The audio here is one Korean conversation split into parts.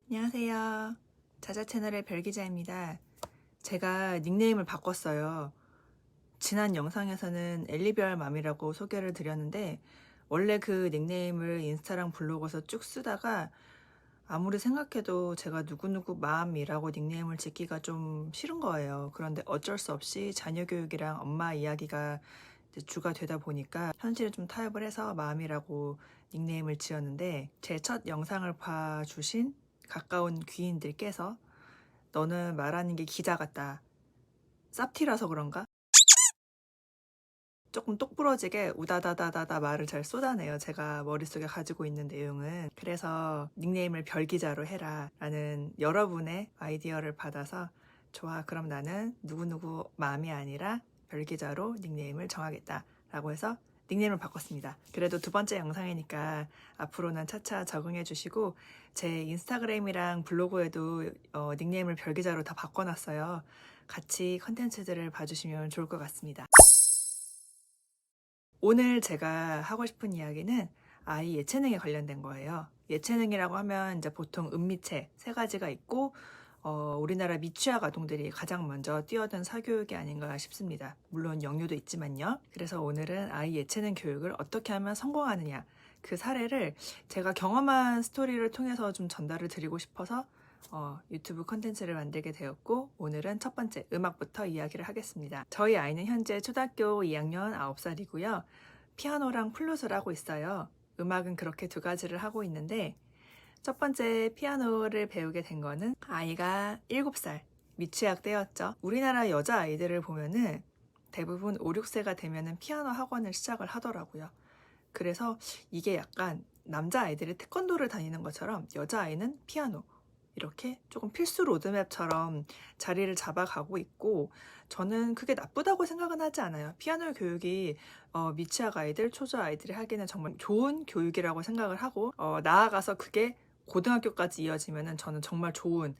안녕하세요. 자자 채널의 별기자입니다. 제가 닉네임을 바꿨어요. 지난 영상에서는 엘리별맘이라고 소개를 드렸는데 원래 그 닉네임을 인스타랑 블로그에서 쭉 쓰다가 아무리 생각해도 제가 누구누구 맘이라고 닉네임을 짓기가 좀 싫은 거예요. 그런데 어쩔 수 없이 자녀 교육이랑 엄마 이야기가 이제 주가 되다 보니까 현실에 좀 타협을 해서 맘이라고 닉네임을 지었는데 제 첫 영상을 봐주신 가까운 귀인들께서 너는 말하는 게 기자 같다. 쌉티라서 그런가? 조금 똑부러지게 우다다다다다 말을 잘 쏟아내요. 제가 머릿속에 가지고 있는 내용은. 그래서 닉네임을 별기자로 해라 라는 여러분의 아이디어를 받아서 좋아, 그럼 나는 누구누구 맘이 아니라 별기자로 닉네임을 정하겠다 라고 해서 닉네임을 바꿨습니다. 그래도 두 번째 영상이니까 앞으로는 차차 적응해 주시고 제 인스타그램이랑 블로그에도 닉네임을 별기자로 다 바꿔놨어요. 같이 컨텐츠들을 봐주시면 좋을 것 같습니다. 오늘 제가 하고 싶은 이야기는 아이 예체능에 관련된 거예요. 예체능이라고 하면 이제 보통 음미체 세 가지가 있고 우리나라 미취학 아동들이 가장 먼저 뛰어든 사교육이 아닌가 싶습니다. 물론 영유도 있지만요. 그래서 오늘은 아이 예체능 교육을 어떻게 하면 성공하느냐 그 사례를 제가 경험한 스토리를 통해서 좀 전달을 드리고 싶어서 유튜브 컨텐츠를 만들게 되었고 오늘은 첫 번째 음악부터 이야기를 하겠습니다. 저희 아이는 현재 초등학교 2학년 9살이고요. 피아노랑 플룻을 하고 있어요. 음악은 그렇게 두 가지를 하고 있는데 첫 번째 피아노를 배우게 된 거는 아이가 7살 미취학 때였죠. 우리나라 여자아이들을 보면은 대부분 5, 6세가 되면은 피아노 학원을 시작을 하더라고요. 그래서 이게 약간 남자아이들이 태권도를 다니는 것처럼 여자아이는 피아노 이렇게 조금 필수 로드맵처럼 자리를 잡아가고 있고 저는 그게 나쁘다고 생각은 하지 않아요. 피아노 교육이 미취학 아이들, 초조 아이들이 하기에는 정말 좋은 교육이라고 생각을 하고 나아가서 그게 고등학교까지 이어지면은 저는 정말 좋은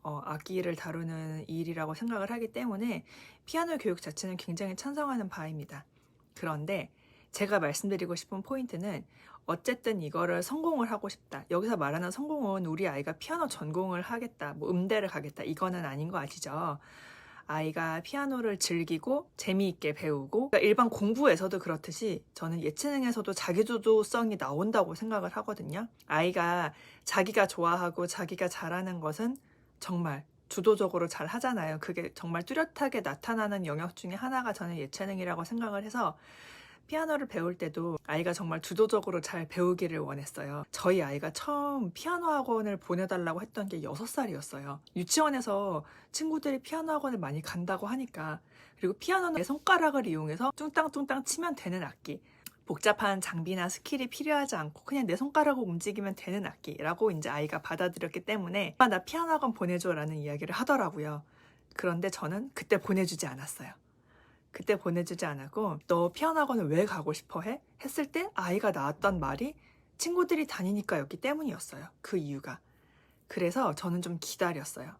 악기를 다루는 일이라고 생각을 하기 때문에 피아노 교육 자체는 굉장히 찬성하는 바입니다. 그런데 제가 말씀드리고 싶은 포인트는 어쨌든 이거를 성공을 하고 싶다. 여기서 말하는 성공은 우리 아이가 피아노 전공을 하겠다, 뭐 음대를 가겠다 이거는 아닌 거 아시죠? 아이가 피아노를 즐기고 재미있게 배우고 그러니까 일반 공부에서도 그렇듯이 저는 예체능에서도 자기주도성이 나온다고 생각을 하거든요. 아이가 자기가 좋아하고 자기가 잘하는 것은 정말 주도적으로 잘 하잖아요. 그게 정말 뚜렷하게 나타나는 영역 중에 하나가 저는 예체능이라고 생각을 해서 피아노를 배울 때도 아이가 정말 주도적으로 잘 배우기를 원했어요. 저희 아이가 처음 피아노 학원을 보내달라고 했던 게 6살이었어요. 유치원에서 친구들이 피아노 학원을 많이 간다고 하니까 그리고 피아노는 내 손가락을 이용해서 뚱땅뚱땅 치면 되는 악기 복잡한 장비나 스킬이 필요하지 않고 그냥 내 손가락을 움직이면 되는 악기라고 이제 아이가 받아들였기 때문에 나 피아노 학원 보내줘 라는 이야기를 하더라고요. 그런데 저는 그때 보내주지 않았어요. 그때 보내주지 않았고 너 피아노 학원을 왜 가고 싶어 해? 했을 때 아이가 나왔던 말이 친구들이 다니니까였기 때문이었어요. 그 이유가. 그래서 저는 좀 기다렸어요.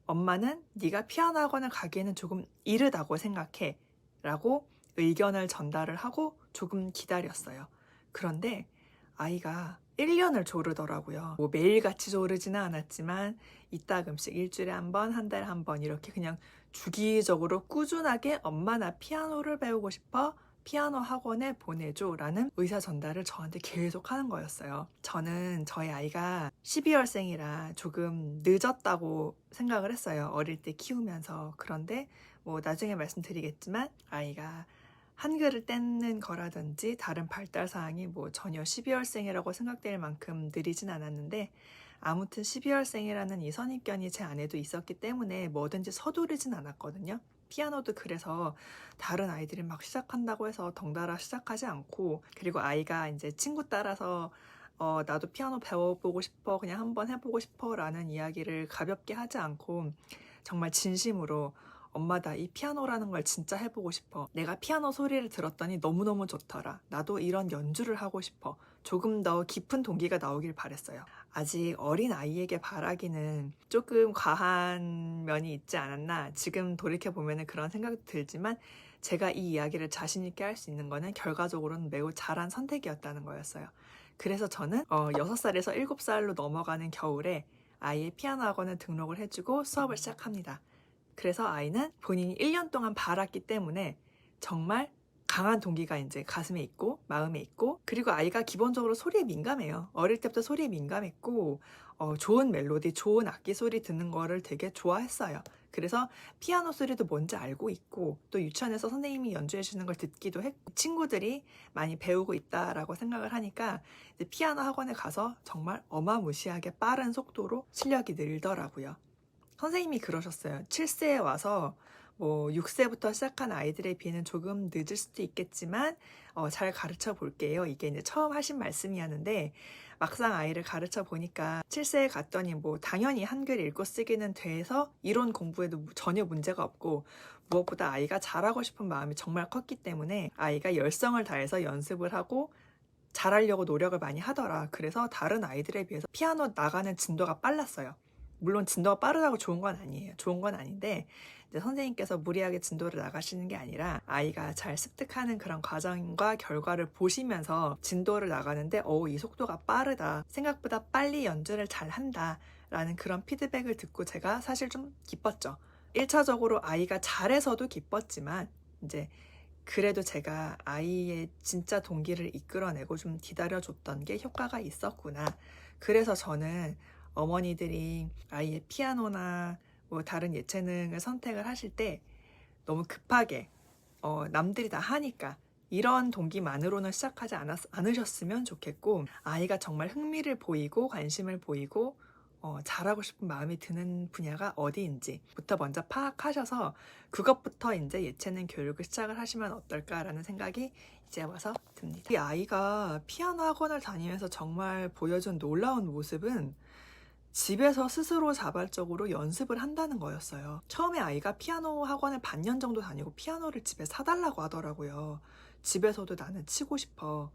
엄마는 네가 피아노 학원을 가기에는 조금 이르다고 생각해 라고 의견을 전달을 하고 조금 기다렸어요. 그런데 아이가 1년을 조르더라고요. 뭐 매일같이 조르지는 않았지만 이따금씩 일주일에 한 번, 한 달에 한 번 이렇게 그냥 주기적으로 꾸준하게 엄마 나 피아노를 배우고 싶어 피아노 학원에 보내줘 라는 의사 전달을 저한테 계속 하는 거였어요. 저는 저희 아이가 12월생이라 조금 늦었다고 생각을 했어요. 어릴 때 키우면서. 그런데 뭐 나중에 말씀드리겠지만 아이가 한글을 떼는 거라든지 다른 발달 사항이 뭐 전혀 12월생이라고 생각될 만큼 느리진 않았는데 아무튼 12월생이라는 이 선입견이 제 안에도 있었기 때문에 뭐든지 서두르진 않았거든요. 피아노도 그래서 다른 아이들이 막 시작한다고 해서 덩달아 시작하지 않고 그리고 아이가 이제 친구 따라서 나도 피아노 배워보고 싶어 그냥 한번 해보고 싶어 라는 이야기를 가볍게 하지 않고 정말 진심으로 엄마 나 이 피아노라는 걸 진짜 해보고 싶어. 내가 피아노 소리를 들었더니 너무너무 좋더라. 나도 이런 연주를 하고 싶어. 조금 더 깊은 동기가 나오길 바랬어요. 아직 어린 아이에게 바라기는 조금 과한 면이 있지 않았나 지금 돌이켜보면 그런 생각도 들지만 제가 이 이야기를 자신 있게 할 수 있는 거는 결과적으로는 매우 잘한 선택이었다는 거였어요. 그래서 저는 6살에서 7살로 넘어가는 겨울에 아이의 피아노 학원을 등록을 해주고 수업을 시작합니다. 그래서 아이는 본인이 1년 동안 바랐기 때문에 정말 강한 동기가 이제 가슴에 있고 마음에 있고, 그리고 아이가 기본적으로 소리에 민감해요. 어릴 때부터 소리에 민감했고 좋은 멜로디, 좋은 악기 소리 듣는 거를 되게 좋아했어요. 그래서 피아노 소리도 뭔지 알고 있고, 또 유치원에서 선생님이 연주해 주는 걸 듣기도 했고, 친구들이 많이 배우고 있다라고 생각을 하니까 이제 피아노 학원에 가서 정말 어마무시하게 빠른 속도로 실력이 늘더라고요. 선생님이 그러셨어요. 7세에 와서 뭐 6세부터 시작한 아이들에 비해는 조금 늦을 수도 있겠지만 잘 가르쳐 볼게요. 이게 이제 처음 하신 말씀이었는데, 막상 아이를 가르쳐 보니까 7세에 갔더니 뭐 당연히 한글 읽고 쓰기는 돼서 이론 공부에도 전혀 문제가 없고, 무엇보다 아이가 잘하고 싶은 마음이 정말 컸기 때문에 아이가 열성을 다해서 연습을 하고 잘하려고 노력을 많이 하더라. 그래서 다른 아이들에 비해서 피아노 나가는 진도가 빨랐어요. 물론 진도가 빠르다고 좋은 건 아니에요. 좋은 건 아닌데, 이제 선생님께서 무리하게 진도를 나가시는 게 아니라 아이가 잘 습득하는 그런 과정과 결과를 보시면서 진도를 나가는데 이 속도가 빠르다, 생각보다 빨리 연주를 잘 한다 라는 그런 피드백을 듣고 제가 사실 좀 기뻤죠. 1차적으로 아이가 잘해서도 기뻤지만, 이제 그래도 제가 아이의 진짜 동기를 이끌어내고 좀 기다려줬던 게 효과가 있었구나. 그래서 저는 어머니들이 아이의 피아노나 뭐 다른 예체능을 선택을 하실 때 너무 급하게 남들이 다 하니까 이런 동기만으로는 시작하지 않으셨으면 좋겠고, 아이가 정말 흥미를 보이고 관심을 보이고 잘하고 싶은 마음이 드는 분야가 어디인지부터 먼저 파악하셔서 그것부터 이제 예체능 교육을 시작을 하시면 어떨까라는 생각이 이제 와서 듭니다. 이 아이가 피아노 학원을 다니면서 정말 보여준 놀라운 모습은 집에서 스스로 자발적으로 연습을 한다는 거였어요. 처음에 아이가 피아노 학원을 반년 정도 다니고 피아노를 집에 사달라고 하더라고요. 집에서도 나는 치고 싶어.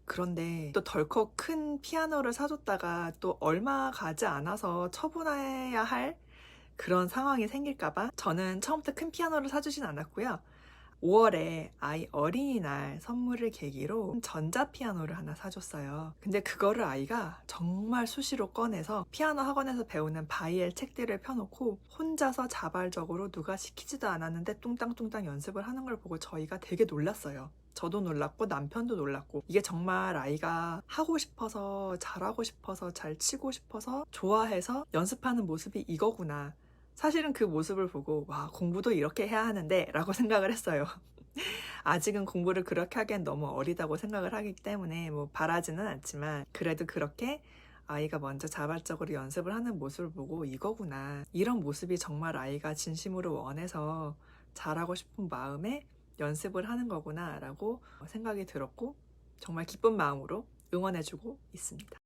그런데 또 덜컥 큰 피아노를 사줬다가 또 얼마 가지 않아서 처분해야 할 그런 상황이 생길까봐 저는 처음부터 큰 피아노를 사주진 않았고요. 5월에 아이 어린이날 선물을 계기로 전자피아노를 하나 사줬어요. 근데 그거를 아이가 정말 수시로 꺼내서 피아노 학원에서 배우는 바이엘 책들을 펴놓고 혼자서 자발적으로 누가 시키지도 않았는데 뚱땅뚱땅 연습을 하는 걸 보고 저희가 되게 놀랐어요. 저도 놀랐고 남편도 놀랐고, 이게 정말 아이가 하고 싶어서 잘하고 싶어서 잘 치고 싶어서 좋아해서 연습하는 모습이 이거구나. 사실은 그 모습을 보고 와, 공부도 이렇게 해야 하는데 라고 생각을 했어요. 아직은 공부를 그렇게 하기엔 너무 어리다고 생각을 하기 때문에 뭐 바라지는 않지만, 그래도 그렇게 아이가 먼저 자발적으로 연습을 하는 모습을 보고 이거구나, 이런 모습이 정말 아이가 진심으로 원해서 잘하고 싶은 마음에 연습을 하는 거구나 라고 생각이 들었고, 정말 기쁜 마음으로 응원해주고 있습니다.